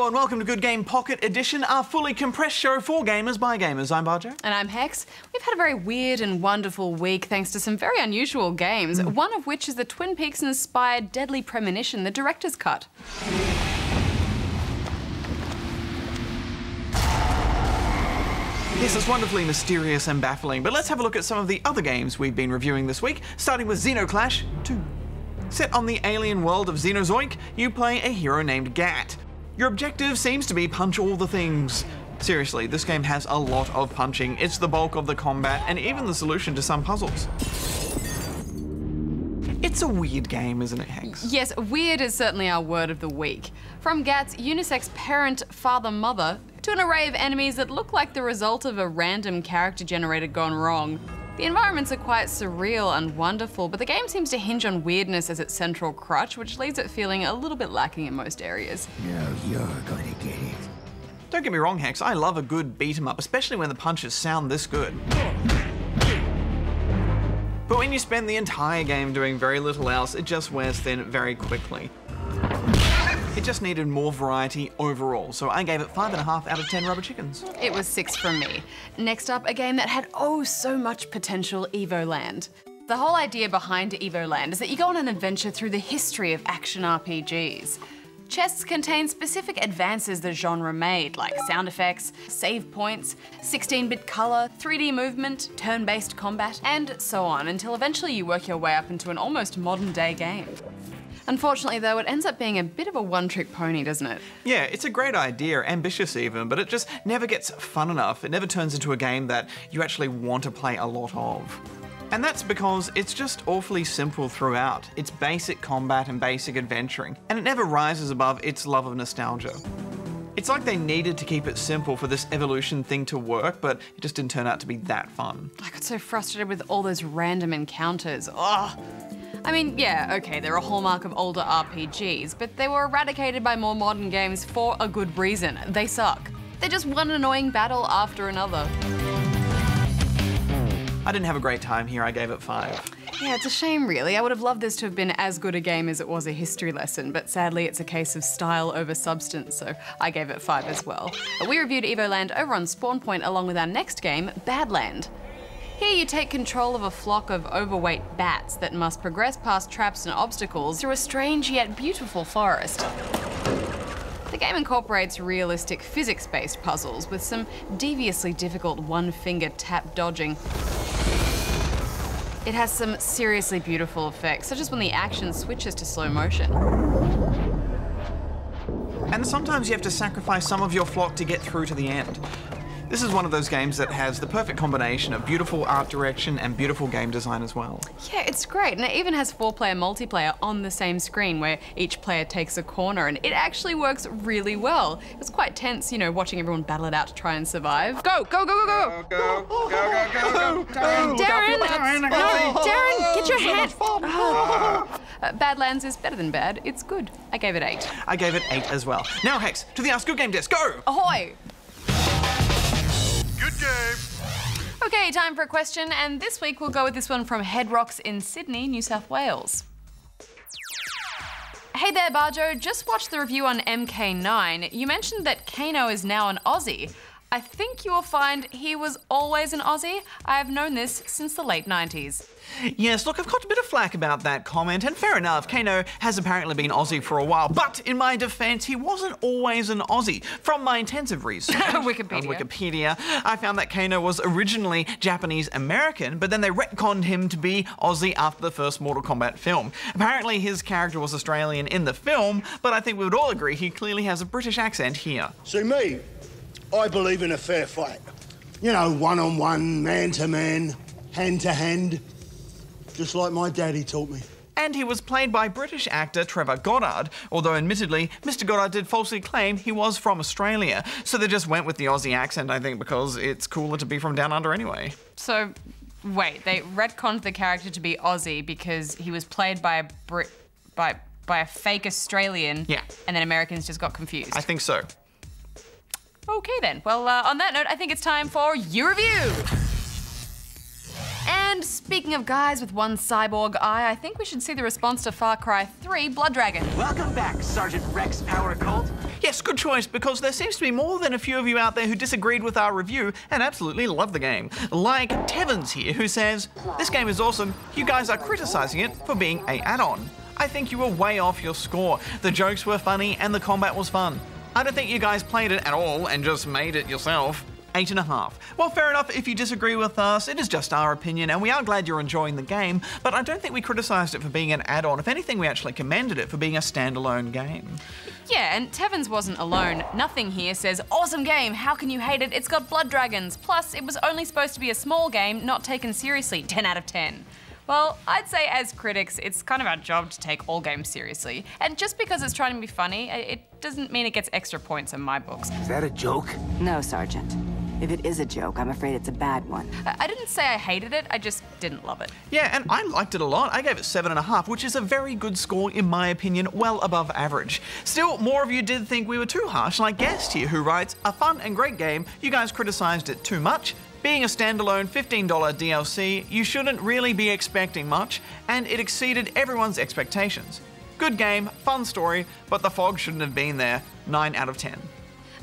Hello and welcome to Good Game Pocket Edition, our fully compressed show for gamers by gamers. I'm Barjo. And I'm Hex. We've had a very weird and wonderful week thanks to some very unusual games, one of which is the Twin Peaks-inspired Deadly Premonition, the director's cut. Yes, it's wonderfully mysterious and baffling, but let's have a look at some of the other games we've been reviewing this week, starting with Zeno 2. Set on the alien world of Xenozoic, you play a hero named Gat. Your objective seems to be punch all the things. Seriously, this game has a lot of punching. It's the bulk of the combat and even the solution to some puzzles. It's a weird game, isn't it, Hex? Yes, weird is certainly our word of the week. From Gat's unisex parent, father, mother, to an array of enemies that look like the result of a random character generator gone wrong. The environments are quite surreal and wonderful, but the game seems to hinge on weirdness as its central crutch, which leaves it feeling a little bit lacking in most areas. No, you're gonna get it. Don't get me wrong, Hex, I love a good beat-em-up, especially when the punches sound this good. But when you spend the entire game doing very little else, it just wears thin very quickly. It just needed more variety overall, so I gave it 5.5 out of 10 rubber chickens. It was 6 from me. Next up, a game that had oh so much potential, Evoland. The whole idea behind Evoland is that you go on an adventure through the history of action RPGs. Chests contain specific advances the genre made, like sound effects, save points, 16-bit color, 3D movement, turn-based combat, and so on, until eventually you work your way up into an almost modern-day game. Unfortunately, though, it ends up being a bit of a one-trick pony, doesn't it? Yeah, it's a great idea, ambitious even, but it just never gets fun enough. It never turns into a game that you actually want to play a lot of. And that's because it's just awfully simple throughout. It's basic combat and basic adventuring, and it never rises above its love of nostalgia. It's like they needed to keep it simple for this evolution thing to work, but it just didn't turn out to be that fun. I got so frustrated with all those random encounters. Ugh. I mean, yeah, okay, they're a hallmark of older RPGs, but they were eradicated by more modern games for a good reason. They suck. They're just one annoying battle after another. I didn't have a great time here, I gave it 5. Yeah, it's a shame really. I would have loved this to have been as good a game as it was a history lesson, but sadly it's a case of style over substance, so I gave it 5 as well. We reviewed Evoland over on Spawn Point along with our next game, Badland. Here you take control of a flock of overweight bats that must progress past traps and obstacles through a strange yet beautiful forest. The game incorporates realistic physics-based puzzles with some deviously difficult one-finger tap dodging. It has some seriously beautiful effects, such as when the action switches to slow motion. And sometimes you have to sacrifice some of your flock to get through to the end. This is one of those games that has the perfect combination of beautiful art direction and beautiful game design as well. Yeah, it's great, and it even has 4-player multiplayer on the same screen where each player takes a corner, and it actually works really well. It was quite tense, you know, watching everyone battle it out to try and survive. Go, go, go, go, go! Go. Darren! No, Darren, get your hand! Badlands is better than bad. It's good. I gave it 8. I gave it 8 as well. Now, Hex, to the Ask Good Game desk, go! Ahoy! Good game. Okay, time for a question, and this week we'll go with this one from Head Rocks in Sydney, New South Wales. Hey there, Barjo. Just watched the review on MK9. You mentioned that Kano is now an Aussie. I think you will find he was always an Aussie. I have known this since the late 90s. Yes, look, I've got a bit of flack about that comment, and fair enough, Kano has apparently been Aussie for a while, but in my defence, he wasn't always an Aussie. From my intensive research on Wikipedia, I found that Kano was originally Japanese-American, but then they retconned him to be Aussie after the first Mortal Kombat film. Apparently, his character was Australian in the film, but I think we would all agree he clearly has a British accent here. See, me, I believe in a fair fight. You know, one-on-one, man-to-man, hand-to-hand. Just like my daddy taught me. And he was played by British actor Trevor Goddard, although admittedly, Mr. Goddard did falsely claim he was from Australia. So they just went with the Aussie accent, I think, because it's cooler to be from down under anyway. So, wait, they retconned the character to be Aussie because he was played by a fake Australian, yeah, and then Americans just got confused. I think so. Okay then, well on that note, I think it's time for your review. And speaking of guys with one cyborg eye, I think we should see the response to Far Cry 3 Blood Dragon. Welcome back, Sergeant Rex Power Colt. Yes, good choice, because there seems to be more than a few of you out there who disagreed with our review and absolutely love the game. Like Tevins here, who says, "This game is awesome. You guys are criticising it for being an add-on. I think you were way off your score. The jokes were funny and the combat was fun. I don't think you guys played it at all and just made it yourself." 8.5. Well, fair enough if you disagree with us. It is just our opinion and we are glad you're enjoying the game, but I don't think we criticised it for being an add-on. If anything, we actually commended it for being a standalone game. Yeah, and Tevins wasn't alone. Nothing here says, "Awesome game, how can you hate it? It's got blood dragons. Plus, it was only supposed to be a small game, not taken seriously. 10 out of 10. Well, I'd say as critics, it's kind of our job to take all games seriously. And just because it's trying to be funny, it doesn't mean it gets extra points in my books. Is that a joke? No, Sergeant. If it is a joke, I'm afraid it's a bad one. I didn't say I hated it, I just didn't love it. Yeah, and I liked it a lot. I gave it 7.5, which is a very good score in my opinion, well above average. Still, more of you did think we were too harsh, like Guest here, who writes, "A fun and great game. You guys criticised it too much. Being a standalone $15 DLC, you shouldn't really be expecting much, and it exceeded everyone's expectations. Good game, fun story, but the fog shouldn't have been there. 9 out of 10.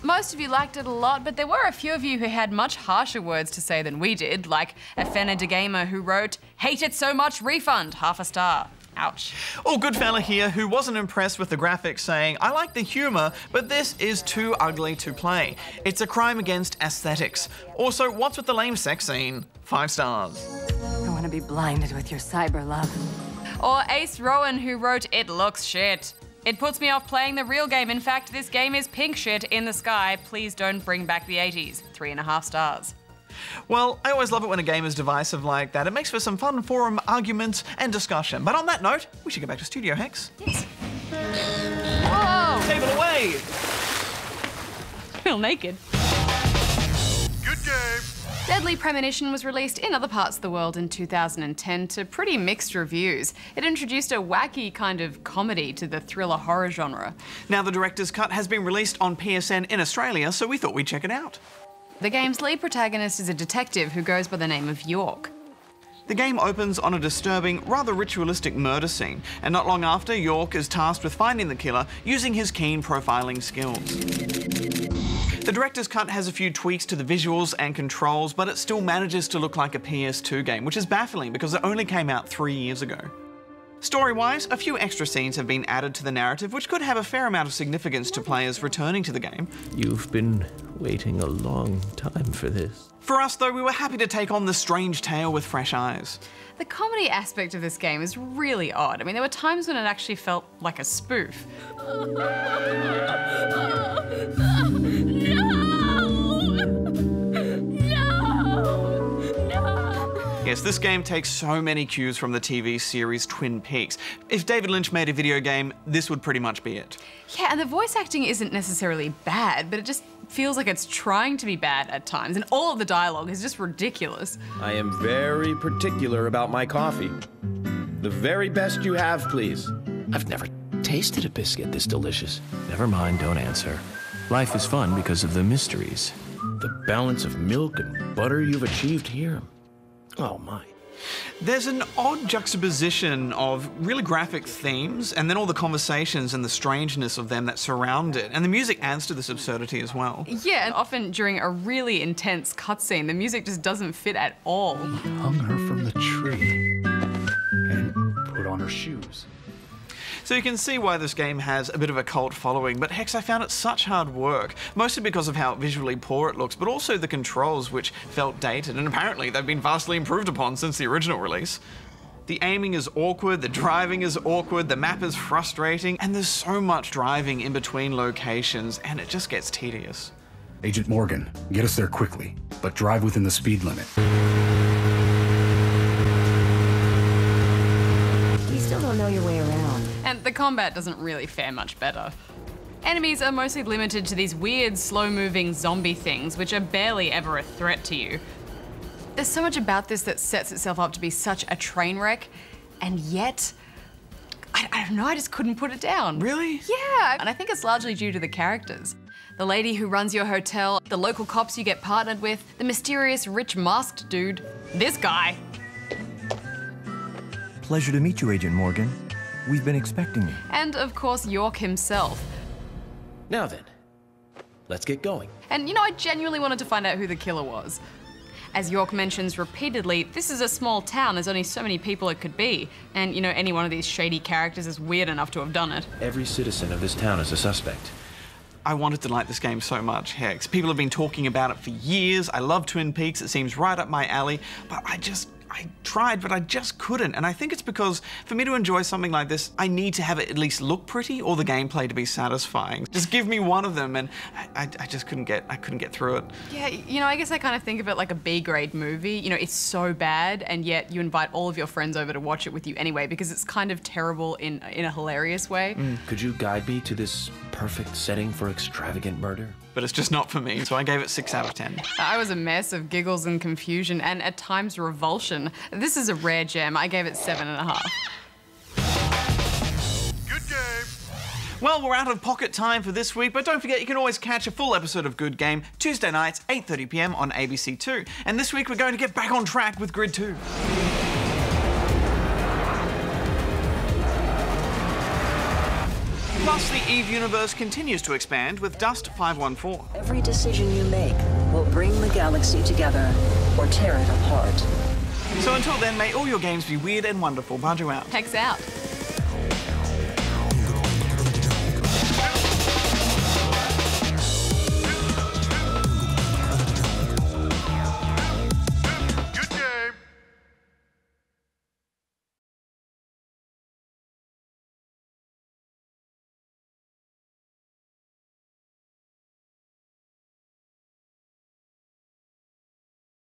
Most of you liked it a lot, but there were a few of you who had much harsher words to say than we did, like Afena de Gamer, who wrote, "Hate it so much, refund, 1/2 a star. Ouch. Or good fella here who wasn't impressed with the graphics, saying, "I like the humour, but this is too ugly to play. It's a crime against aesthetics. Also, what's with the lame sex scene? 5 stars. I want to be blinded with your cyber love. Or Ace Rowan, who wrote, "It looks shit. It puts me off playing the real game. In fact, this game is pink shit in the sky. Please don't bring back the 80s. 3.5 stars. Well, I always love it when a game is divisive like that. It makes for some fun forum arguments and discussion. But on that note, we should go back to Studio Hex. Yes. Whoa! Table away! Feel naked. Good game. Deadly Premonition was released in other parts of the world in 2010 to pretty mixed reviews. It introduced a wacky kind of comedy to the thriller horror genre. Now the director's cut has been released on PSN in Australia, so we thought we'd check it out. The game's lead protagonist is a detective who goes by the name of York. The game opens on a disturbing, rather ritualistic murder scene, and not long after, York is tasked with finding the killer using his keen profiling skills. The director's cut has a few tweaks to the visuals and controls, but it still manages to look like a PS2 game, which is baffling because it only came out 3 years ago. Story-wise, a few extra scenes have been added to the narrative, which could have a fair amount of significance to players returning to the game. You've been waiting a long time for this. For us, though, we were happy to take on this strange tale with fresh eyes. The comedy aspect of this game is really odd. I mean, there were times when it actually felt like a spoof. Yes, this game takes so many cues from the TV series Twin Peaks. If David Lynch made a video game, this would pretty much be it. Yeah, and the voice acting isn't necessarily bad, but it just feels like it's trying to be bad at times, and all of the dialogue is just ridiculous. I am very particular about my coffee. The very best you have, please. I've never tasted a biscuit this delicious. Never mind, don't answer. Life is fun because of the mysteries. The balance of milk and butter you've achieved here. Oh my. There's an odd juxtaposition of really graphic themes and then all the conversations and the strangeness of them that surround it. And the music adds to this absurdity as well. Yeah, and often during a really intense cutscene, the music just doesn't fit at all. Hung her from the tree and put on her shoes. So you can see why this game has a bit of a cult following, but Hex, I found it such hard work, mostly because of how visually poor it looks, but also the controls, which felt dated, and apparently they've been vastly improved upon since the original release. The aiming is awkward, the driving is awkward, the map is frustrating, and there's so much driving in between locations, and it just gets tedious. Agent Morgan, get us there quickly, but drive within the speed limit. You still don't know your way around. And the combat doesn't really fare much better. Enemies are mostly limited to these weird, slow-moving zombie things, which are barely ever a threat to you. There's so much about this that sets itself up to be such a train wreck, and yet, I don't know, I just couldn't put it down. Really? Yeah, and I think it's largely due to the characters. The lady who runs your hotel, the local cops you get partnered with, the mysterious rich masked dude, this guy. Pleasure to meet you, Agent Morgan. We've been expecting you. And of course, York himself. Now then, Let's get going. And you know, I genuinely wanted to find out who the killer was. As York mentions repeatedly, this is a small town, there's only so many people it could be. And you know, any one of these shady characters is weird enough to have done it. Every citizen of this town is a suspect. I wanted to like this game so much, Hex. People have been talking about it for years. I love Twin Peaks, it seems right up my alley, but I tried, but I just couldn't. And I think it's because for me to enjoy something like this, I need to have it at least look pretty or the gameplay to be satisfying. Just give me one of them, and I just couldn't get through it. Yeah, you know, I guess I kind of think of it like a B-grade movie. You know, it's so bad, and yet you invite all of your friends over to watch it with you anyway, because it's kind of terrible in a hilarious way. Could you guide me to this perfect setting for extravagant murder? But it's just not for me, so I gave it 6 out of 10. I was a mess of giggles and confusion, and at times revulsion. This is a rare gem. I gave it 7.5. Good game. Well, we're out of pocket time for this week, but don't forget you can always catch a full episode of Good Game Tuesday nights, 8:30 p.m. on ABC2. And this week we're going to get back on track with Grid 2. Plus, the EVE universe continues to expand with Dust 514. Every decision you make will bring the galaxy together or tear it apart. So until then, may all your games be weird and wonderful. Banjo out. Hex out.